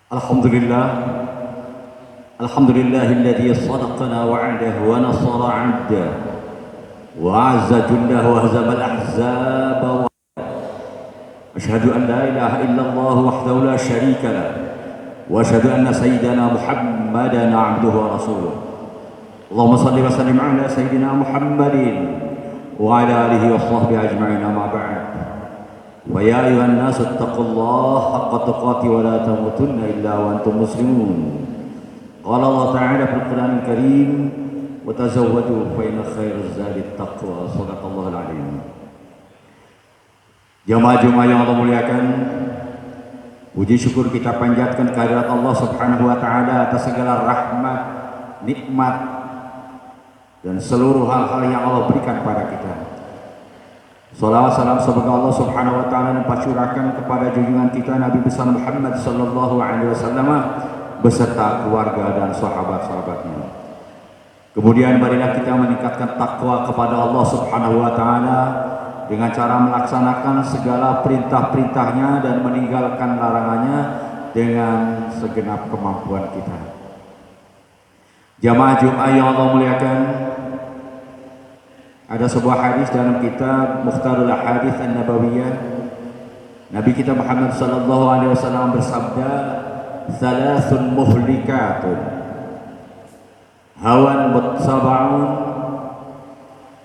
الحمد لله الحمد لله الذي صدقنا وعده ونصر عبده وأعز جنده وهزم الأحزاب. أشهد أن لا إله إلا الله وحده لا شريك له وأشهد أن سيدنا محمدا عبده ورسوله. اللهم صل وسلم على سيدنا محمد وعلى آله وصحبه أجمعين. أما بعد، ويا أيها الناس اتقوا الله حق تقاته ولا تموتن إلا وأنتم مسلمون. قال الله تعالى في القرآن الكريم: وتزودوا فإن خير الزاد التقوى. صدق الله العظيم. Jamaah-jamaah yang Allah muliakan, puji syukur kita panjatkan kehadirat Allah Subhanahu wa taala atas segala rahmat, nikmat dan seluruh hal-hal yang Allah berikan pada kita. Salawat salam semoga Allah Subhanahu wa taala limpahcurahkan kepada junjungan kita Nabi besar Muhammad sallallahu alaihi wasallam beserta keluarga dan sahabat-sahabatnya. Kemudian marilah kita meningkatkan takwa kepada Allah Subhanahu wa taala dengan cara melaksanakan segala perintah-perintahnya dan meninggalkan larangannya dengan segenap kemampuan kita. Jamaah Jumat yang Allah muliakan, ada sebuah hadis dalam kitab Mukhtarul Hadits An-Nabawiyah. Nabi kita Muhammad sallallahu alaihi wasallam bersabda, "Thalathun muhlikatun, hawan muttaba'un,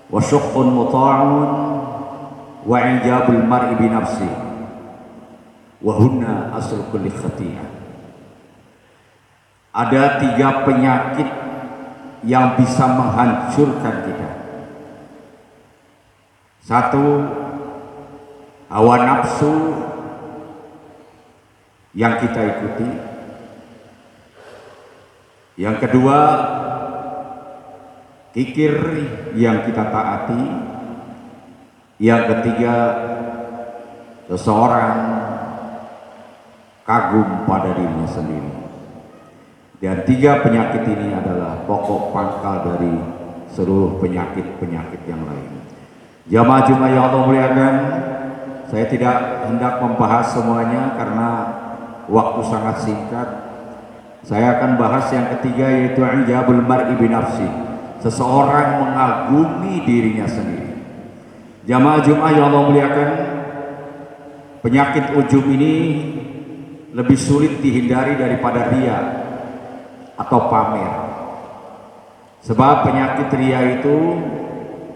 wa syukhun muta'un, wa ijabul mar'i bi nafsi, wa hunna asl kulli khati'ah." Ada 3 penyakit yang bisa menghancurkan kita. 1, hawa nafsu yang kita ikuti. Yang kedua, kikir yang kita taati. Yang ketiga, seseorang kagum pada dirinya sendiri. Dan 3 penyakit ini adalah pokok pangkal dari seluruh penyakit-penyakit yang lain. Jamaah-jamaah yang Allah muliakan, saya tidak hendak membahas semuanya karena waktu sangat singkat. Saya akan bahas yang ketiga, yaitu ijabul mar'i bi nafsi, seseorang mengagumi dirinya sendiri. Jamaah-jamaah yang Allah muliakan, penyakit ujub ini lebih sulit dihindari daripada riya atau pamer. Sebab penyakit riya itu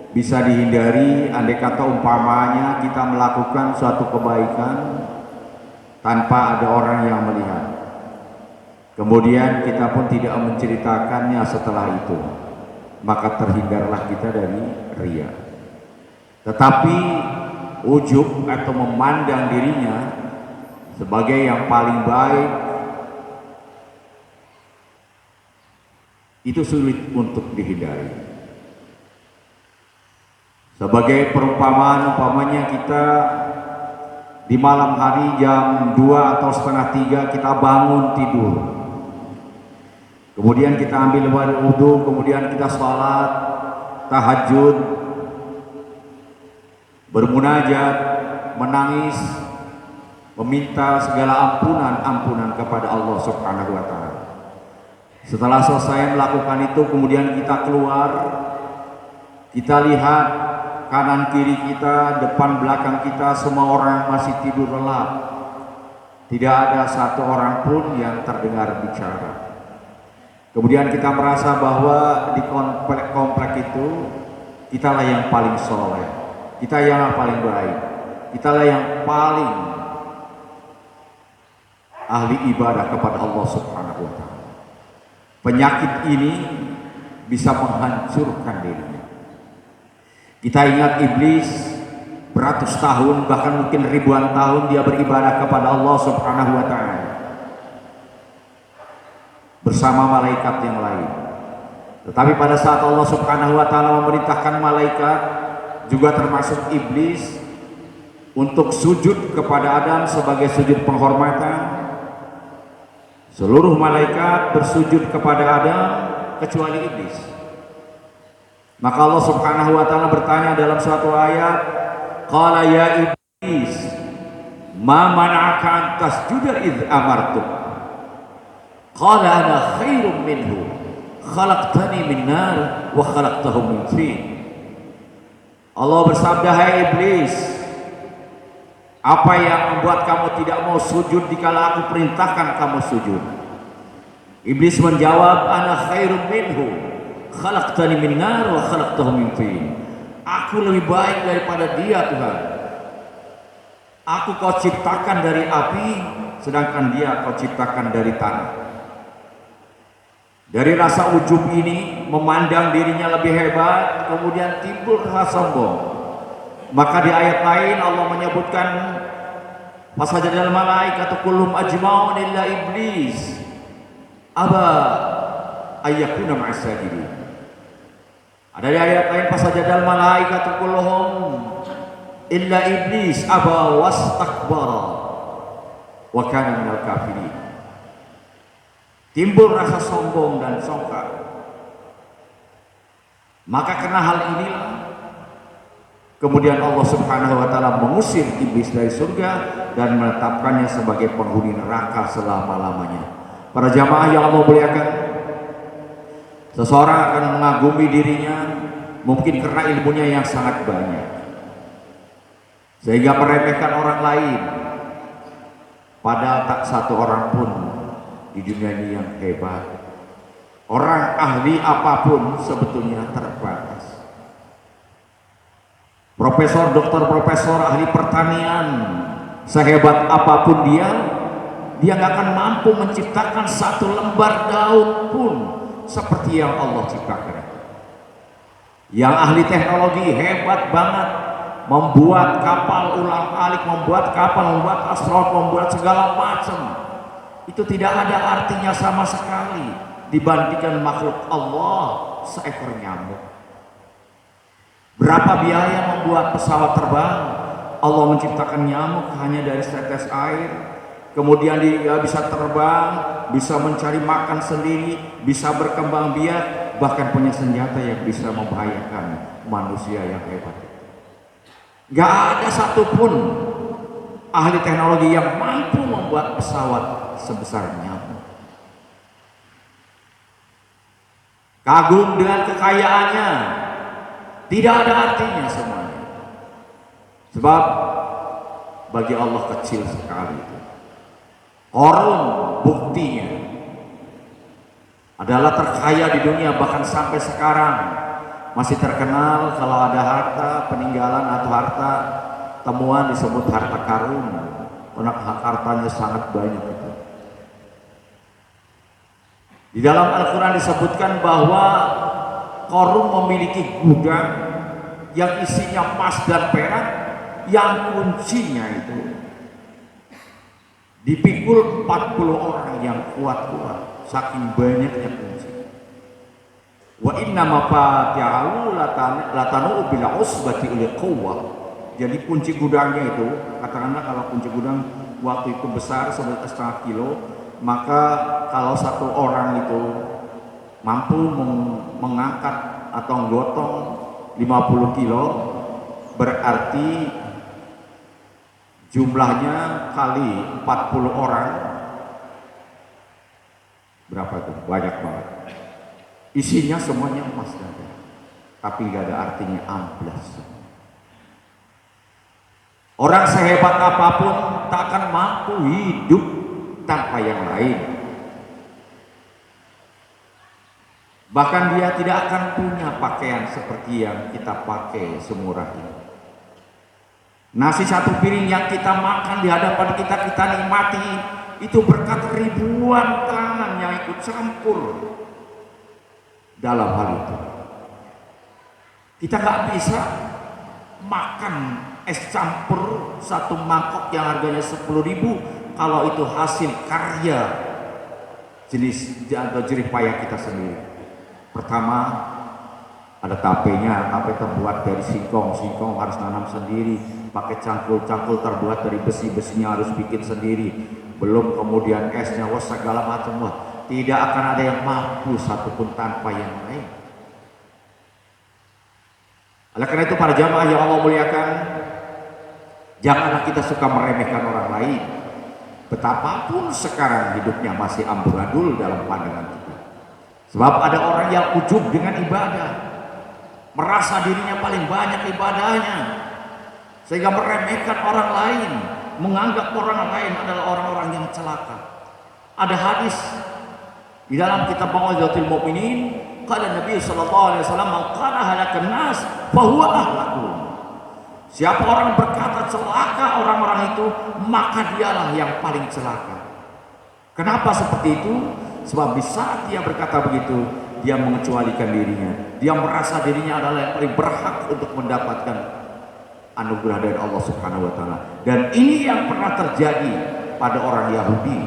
bisa dihindari andai kata umpamanya kita melakukan suatu kebaikan tanpa ada orang yang melihat. Kemudian kita pun tidak menceritakannya setelah itu, maka terhindarlah kita dari riya. Tetapi ujub atau memandang dirinya sebagai yang paling baik itu sulit untuk dihindari. Sebagai perumpamaan, umpamanya kita di malam hari jam 2 atau setengah 3 kita bangun tidur. Kemudian kita ambil wudu, kemudian kita sholat, tahajud, bermunajat, menangis, meminta segala ampunan kepada Allah Subhanahu wa taala. Setelah selesai melakukan itu, kemudian kita keluar, kita lihat kanan kiri kita, depan belakang kita, semua orang masih tidur lelap. Tidak ada satu orang pun yang terdengar bicara. Kemudian kita merasa bahwa di komplek itu kitalah yang paling soleh, kita yang paling baik, kitalah yang paling ahli ibadah kepada Allah Subhanahu wa taala. Penyakit ini bisa menghancurkan dirinya. Kita ingat iblis beratus tahun, bahkan mungkin ribuan tahun dia beribadah kepada Allah Subhanahu wa taala bersama malaikat yang lain. Tetapi pada saat Allah Subhanahu wa taala memerintahkan malaikat, juga termasuk iblis, untuk sujud kepada Adam sebagai sujud penghormatan, seluruh malaikat bersujud kepada Adam kecuali iblis. Maka Allah Subhanahu wa taala bertanya dalam suatu ayat, qala ya iblis ma mana'aka an tasjuda idz amartuk. Qala ana khairum minhu khalaqtani min nar wa khalaqtahu min tin. Allah bersabda, hai iblis, apa yang membuat kamu tidak mau sujud dikala aku perintahkan kamu sujud? Iblis menjawab, ana khairum minhu khalaqtani min nar wa khalaqtahu min tin. Aku lebih baik daripada dia, Tuhan. Aku kau ciptakan dari api, sedangkan dia kau ciptakan dari tanah. Dari rasa ujub ini, memandang dirinya lebih hebat, kemudian timbul rasa sombong. Maka di ayat lain Allah menyebutkan, fasajadal malaikatu kullum ajma'un illa iblis aba ayyakuna ma'as sajidin. Ada di ayat lain, fasajadal malaikatu kulluhum illa iblis aba wastakbara wa kana minal kafirin. Timbul rasa sombong dan songkak. Maka karena hal inilah kemudian Allah Subhanahu wa taala mengusir iblis dari surga dan menetapkannya sebagai penghuni neraka selama-lamanya. Para jamaah yang Allah muliakan, seseorang akan mengagumi dirinya mungkin karena ilmunya yang sangat banyak, sehingga meremehkan orang lain, padahal tak satu orang pun di dunia ini yang hebat. Orang ahli apapun sebetulnya terbatas. Profesor, dokter, profesor, ahli pertanian, sehebat apapun dia nggak akan mampu menciptakan satu lembar daun pun seperti yang Allah ciptakan. Yang ahli teknologi hebat banget, membuat kapal ulang-alik, membuat kapal, membuat astronot, membuat segala macam. Itu tidak ada artinya sama sekali dibandingkan makhluk Allah seekor nyamuk. Berapa biaya membuat pesawat terbang? Allah menciptakan nyamuk hanya dari setetes air, kemudian dia bisa terbang, bisa mencari makan sendiri, bisa berkembang biak, bahkan punya senjata yang bisa membahayakan manusia yang hebat. Gak ada satupun ahli teknologi yang mampu membuat pesawat sebesar nyamuk. Kagum dengan kekayaannya, tidak ada artinya semuanya. Sebab bagi Allah kecil sekali itu. Qarun buktinya adalah terkaya di dunia, bahkan sampai sekarang masih terkenal kalau ada harta peninggalan atau harta temuan disebut harta karun, karena hartanya sangat banyak itu. Di dalam Al-Quran disebutkan bahwa Qarun memiliki gudang yang isinya emas dan perak, yang kuncinya itu dipikul 40 orang yang kuat-kuat, saking banyaknya kunci. Wa inna mafatihahu latanu bil usbati ulil quwwah. Jadi kunci gudangnya itu, katakanlah kalau kunci gudang waktu itu besar setengah kilo, maka kalau satu orang itu mampu mengangkat atau menggotong 50 kilo, berarti jumlahnya kali 40 orang, berapa itu? Banyak banget. Isinya semuanya emas dan perak, tapi gak ada artinya, amblas. Orang sehebat apapun tak akan mampu hidup tanpa yang lain. Bahkan dia tidak akan punya pakaian seperti yang kita pakai semurah ini. Nasi satu piring yang kita makan di hadapan kita nikmati, itu berkat ribuan tangan yang ikut campur dalam hal itu. Kita nggak bisa makan es campur satu mangkok yang harganya 10.000 kalau itu hasil karya jenis atau jerih payah kita sendiri. Pertama, ada tapenya, tape terbuat dari singkong harus nanam sendiri, pakai cangkul terbuat dari besinya harus bikin sendiri, belum kemudian esnya, segala macam. Tidak akan ada yang mampu satupun tanpa yang lain. Oleh karena itu para jamaah yang Allah muliakan, janganlah kita suka meremehkan orang lain. Betapapun sekarang hidupnya masih amburadul dalam pandangan kita. Sebab ada orang yang ujub dengan ibadah, merasa dirinya paling banyak ibadahnya, sehingga meremehkan orang lain, menganggap orang lain adalah orang-orang yang celaka. Ada hadis di dalam kitab Mau'izatul Mu'minin, kata Nabi sallallahu alaihi wasallam, "Man qala halakan nas fa huwa ahlakum." Siapa orang berkata celaka orang-orang itu, maka dialah yang paling celaka. Kenapa seperti itu? Sebab di saat dia berkata begitu, dia mengecualikan dirinya. Dia merasa dirinya adalah yang paling berhak untuk mendapatkan anugerah dari Allah Subhanahu wa taala. Dan ini yang pernah terjadi pada orang Yahudi.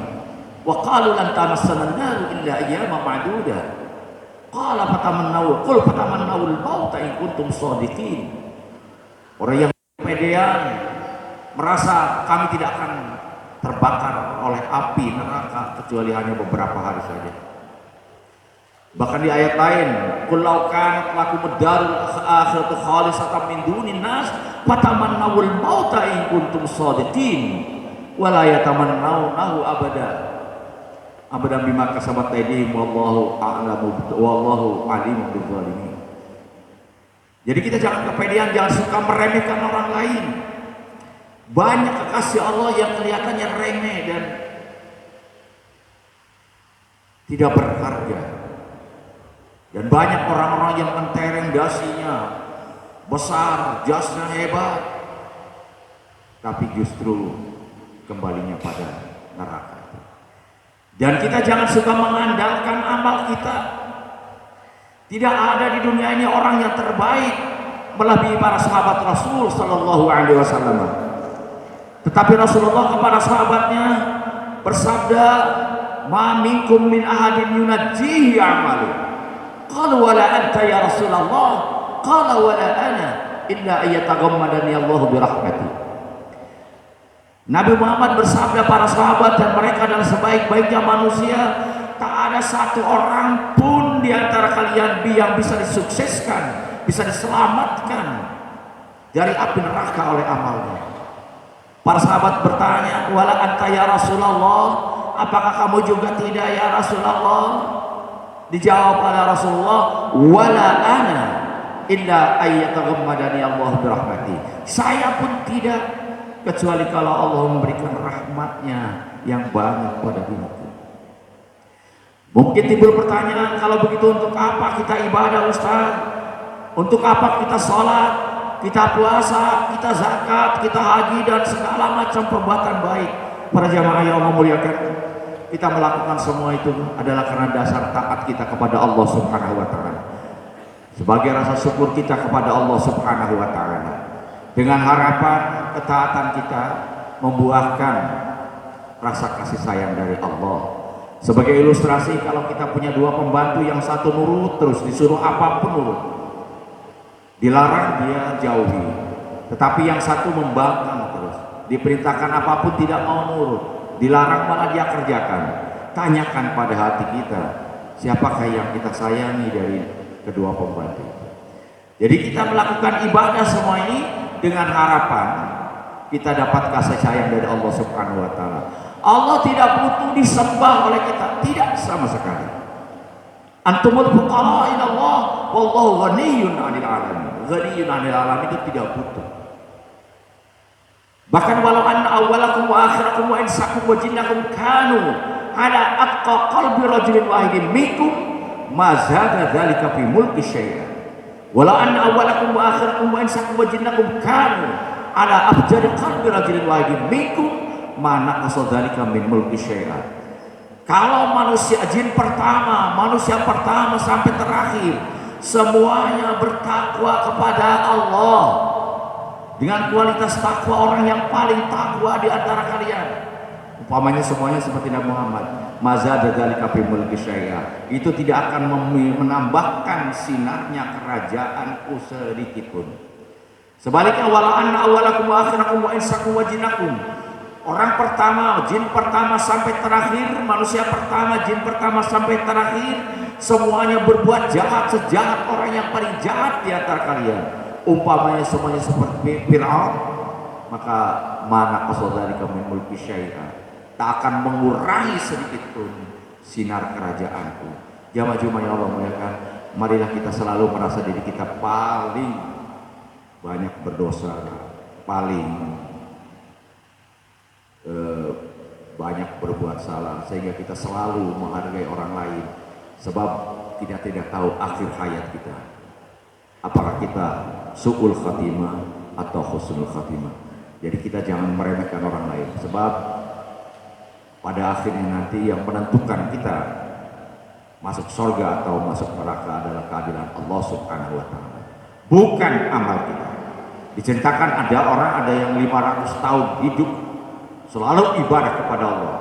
Wa qalu lan tamassana an-nar illa ayyaman ma'dudah. Qala fatamannaw, qul fatamannaw al-maut in kuntum shadiqin. Orang yang pedean merasa kami tidak akan terbakar oleh api neraka kecuali hanya beberapa hari saja. Bahkan di ayat lain, qul law kanat lakum ad-darul akhiratu khalisatan min dunin nas fatamannawul mauta in kuntum shadiqin wa la yatamannawnahu abadan bima kasabat aydihim wallahu a'lamu wallahu alimun bizzalimin. Jadi kita jangan kepedean, jangan suka meremehkan orang lain. Banyak kekasih Allah yang kelihatannya remeh dan tidak berharga. Dan banyak orang-orang yang mentereng dasinya besar, jasnya hebat, tapi justru kembalinya pada neraka. Dan kita jangan suka mengandalkan amal kita. Tidak ada di dunia ini orang yang terbaik melebihi para sahabat Rasul sallallahu alaihi wasallam. Tetapi Rasulullah kepada sahabatnya bersabda, "Ma minkum min ahadin yunajjihi amalu." Qalu wala anta ya Rasulullah, qala wala ana illa ayataghammadani Allah bi rahmati. Nabi Muhammad bersabda para sahabat dan mereka adalah sebaik-baiknya manusia, tak ada satu orang pun di antara kalian yang bisa disukseskan, bisa diselamatkan dari api neraka oleh amalnya. Para sahabat bertanya, wala anta ya Rasulullah, apakah kamu juga tidak ya Rasulullah? Dijawab oleh Rasulullah, wala ana illa ayyataghammadani Allah birahmati. Saya pun tidak, kecuali kalau Allah memberikan rahmatnya yang banyak pada diriku. Mungkin timbul pertanyaan, kalau begitu untuk apa kita ibadah Ustaz? Untuk apa kita sholat, kita puasa, kita zakat, kita haji dan segala macam perbuatan baik? Para jamaah yang Allah muliakan, kita melakukan semua itu adalah karena dasar taat kita kepada Allah Subhanahu wa taala. Sebagai rasa syukur kita kepada Allah Subhanahu wa taala. Dengan harapan ketaatan kita membuahkan rasa kasih sayang dari Allah. Sebagai ilustrasi, kalau kita punya dua pembantu, yang satu nurut terus, disuruh apapun nurut, dilarang dia jauhi, tetapi yang satu membangkang terus, diperintahkan apapun tidak mau nurut, dilarang malah dia kerjakan. Tanyakan pada hati kita, siapakah yang kita sayangi dari kedua pembantu. Jadi kita melakukan ibadah semua ini dengan harapan kita dapat kasih sayang dari Allah Subhanahu wa taala. Allah tidak butuh disembah oleh kita, tidak sama sekali. Antumul fuqara ila Allah wallahu ghaniyyun 'anil 'alamin. Ghaniyyun 'anil 'alamin itu tidak butuh. Bahkan walau anna awwalakum wa akhirakum wa insakum wa jinnakum kanu ala atqa qalbi rajulin wahidin minkum ma zada dzalika fi mulki syai'an. Walau anna awwalakum wa akhirakum wa insakum wa jinnakum kanu ala afjari qalbi rajulin wahidin minkum mana qasadzalika min mulki syai'an. Kalau manusia jin pertama, manusia pertama sampai terakhir semuanya bertakwa kepada Allah dengan kualitas takwa orang yang paling takwa di antara kalian, umpamanya semuanya seperti Nabi Muhammad, mazada dzalika fi mulki syai'an, itu tidak akan menambahkan sinarnya kerajaanku sedikit pun. Sebaliknya, wala anna awwalakum wa akhirakum wa insakum wa jinnakum, orang pertama, jin pertama sampai terakhir, manusia pertama, jin pertama sampai terakhir, semuanya berbuat jahat, sejahat orang yang paling jahat di antara kalian, umpamanya semuanya seperti Fir'aun, maka mana qasadzalika min mulki syai'an, tak akan mengurangi sedikit pun sinar kerajaanku. Jamaah Jumat yang Allah muliakan, marilah kita selalu merasa diri kita paling banyak berdosa, paling banyak berbuat salah, sehingga kita selalu menghargai orang lain, sebab tidak tahu akhir hayat kita, apakah kita su'ul khatimah atau husnul khatimah. Jadi kita jangan meremehkan orang lain, sebab pada akhirnya nanti yang menentukan kita masuk surga atau masuk neraka adalah keadilan Allah Subhanahu wa Ta'ala, bukan amal kita. Diceritakan ada yang 500 tahun hidup selalu ibadah kepada Allah,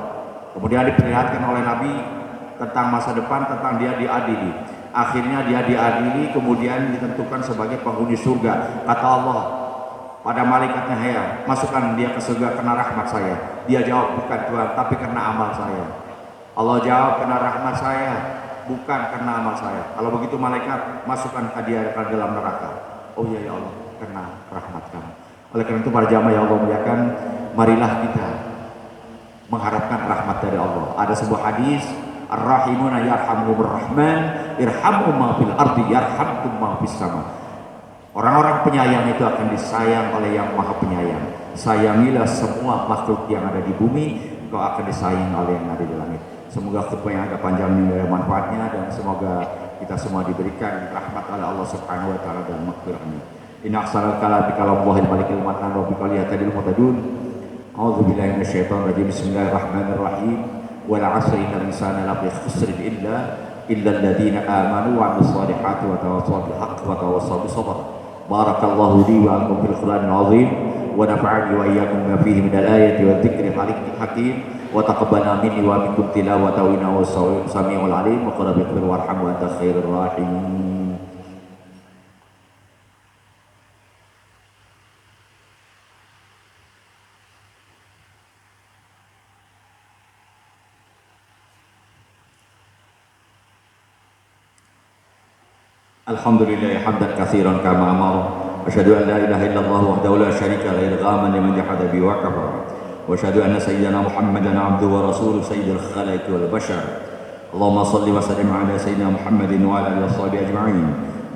kemudian diperlihatkan oleh Nabi tentang masa depan, tentang dia diadili. Akhirnya dia diadili, kemudian ditentukan sebagai penghuni surga. Kata Allah pada malaikatnya, "Hei, masukkan dia ke surga karena rahmat saya." Dia jawab, "Bukan Tuhan, tapi karena amal saya." Allah jawab, "Karena rahmat saya, bukan karena amal saya." Kalau begitu malaikat, masukkan dia ke dalam neraka. "Oh iya ya Allah, karena rahmat kamu." Oleh karena itu para jamaah yang Allah muliakan, marilah kita mengharapkan rahmat dari Allah. Ada sebuah hadis, "Ar-rahimuna yarhamuhumur rahman, irhamu ma fil ardi yarhamkum ma fis sama." Orang-orang penyayang itu akan disayang oleh yang Maha Penyayang. Sayangilah semua makhluk yang ada di bumi, kau akan disayang oleh yang ada di langit. Semoga khutbah yang agak panjang ini ada manfaatnya, dan semoga kita semua diberikan rahmat oleh Allah Subhanahu wa Ta'ala dan maghfirahnya. Inna ahsanal kalami kalamullahil malikil mannan wa biqali yatadil mutadun. A'udzu billahi minasyaitonir rajim. Bismillahirrahmanirrahim. Wal 'asri innal insana lafi khusrin illa alladziina aamanu wa 'amilus shalihati wa tawassaw bil haqqi wa tawassaw bis sabr. Barakallahu li wa lakum fil Qur'anil 'azim wa nafa'ani wa iyyakum bima fihi minal ayati wa dzikril hakim wa taqabbala minni wa minkum tilawatahu innahu samii'ul 'aliim wa qul bighfir warham wa anta khairur rahimin. Alhamdulillah hamdan katsiran kama amara. Asyhadu an la ilaha illallah wahdahu la syarika lahu idghaman liman jahada bi wa kafara. Wa asyhadu anna sayyidina Muhammadan 'abduhu wa rasuluhu sayyidul khalaiqi wal bashar. Allahumma shalli wa sallim ala sayyidina Muhammadin wa ala alihi washabihi ajma'in.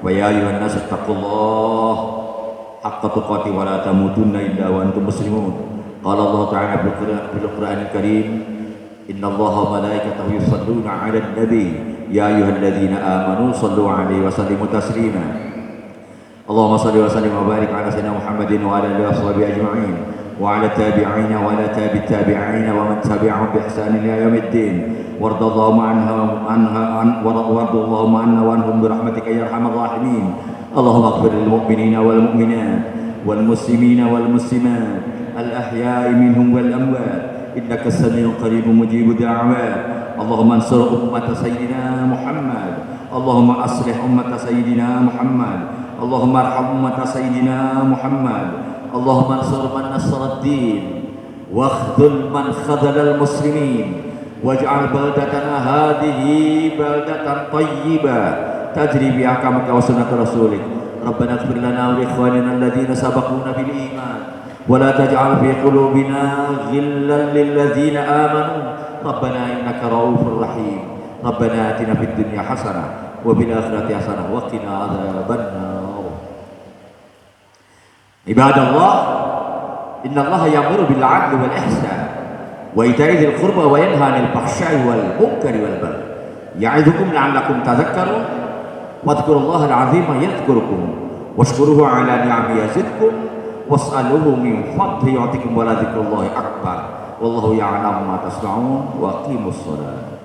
Wa ya ayyuhan nas taqullaha haqqa tuqatih wa la tamutunna illa wa antum muslimun. Qala Allah ta'ala bil Qur'anil Karim, innallaha wa malaikatahu yusholluna 'alan nabi ya ayyuhalladzina amanu shallu 'alaihi wa sallimu taslima. Allahumma shalli wa sallim wa barik ala sayyidina Muhammadin wa ala alihi washabihi ajma'in wa ala tabi'ina wa ala tabi'it tabi'ina wa man tabi'ahum bi ihsan ila yaumiddin. Wardallahu anna wa anhum bi rahmatika ya arhamar rahimin. Allahumma ighfir lil mu'minina wal mu'minat wal muslimina wal muslimat al ahya'i minhum wal amwat innaka samii'un qariibun mujibud da'awat. Allahumma ansur ummata sayyidina Muhammad. Allahumma aslih ummata sayyidina Muhammad. Allahumma arham ummata sayyidina Muhammad. Allahumma ansur man nasara ad-din wa khudhul man khadhala al-muslimin waj'al baldatana hadhihi baldatan tayyibah tajri bi ahkamika wa sunnati rasulik. Rabbana ighfir lana wa li ikhwanina alladhina sabaquna bil iman wa la taj'al fi qulubina ghillan lil ladzina amanu. Rabbana innaka ra'ufur rahim. Rabbana atina fid dunya hasanah wa fil akhirati hasanah wa qina adzabannar. Ibadallah, innallaha ya'muru bil 'adli wal ihsan wa ita'i dzil qurba wa yanha 'anil fahsya'i wal munkari wal baghi. Ya'idzukum la'allakum tadhakkarun. Wadhkurullaha al-'azima yadhkurukum washkuruhu 'ala ni'amihi yazidkum was'aluhu min fadlihi yu'tikum wa la dzikrullahi akbar. Wallahu ya'lamu ma tasna'un wa aqimus shalah.